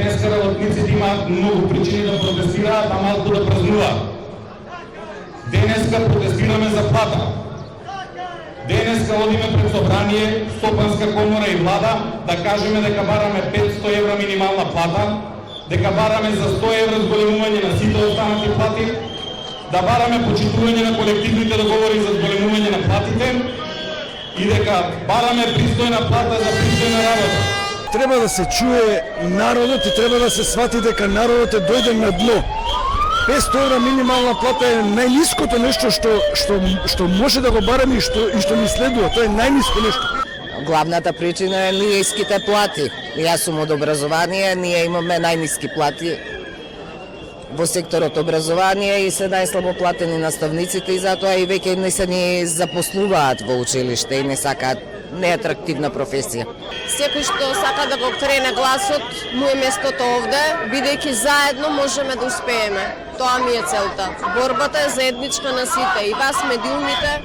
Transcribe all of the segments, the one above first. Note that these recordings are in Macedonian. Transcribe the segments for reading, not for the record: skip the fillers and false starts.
денеска работниците имаат многу причини да протестираат, а малку да празнуваат. Денеска протестираме за плата. Денеска одиме пред собрание, Стопанска комора и влада да кажеме дека бараме 500 евра минимална плата, дека бараме за 100 евра зголемување на сите останати плати, да бараме почитување на колективните договори за зголемување на платите и дека бараме пристојна плата за пристојна работа. Треба да се чуе народот и треба да се свати дека народот е дојден на дно. 500 евра минимална плата е најниското нешто што може да го бараме и што ни следува. Тоа е најниско нешто. Главната причина е ниските плати. Јас сум од образование, ние имаме најниски плати во секторот образование и се најслабо платени наставниците и затоа и веќе не се ни запослуваат во училиште и не сакаат неатрактивна професија. Секој што сака да го крене гласот, му е местото овде, бидејќи заедно можеме да успееме. Тоа ми е целта. Борбата е заедничка на сите, и вас медиумите,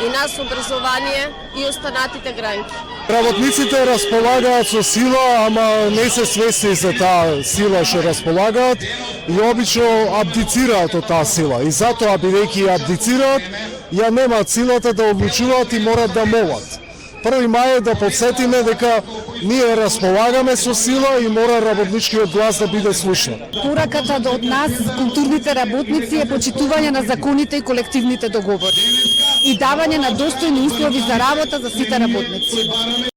и нас образование, и останатите гранки. Работниците располагаат со сила, ама не се свесни за таа сила што располагаат и обично абдицираат од таа сила. И затоа, бидејќи абдицираат, ја немаат силата да одлучуваат и морат да молат. 1. мај е да подсетиме дека ние располагаме со сила и мора работничкиот глас да биде слушнат. Пораката од нас, културните работници, е почитување на законите и колективните договори и давање на достојни услови за работа за сите работници.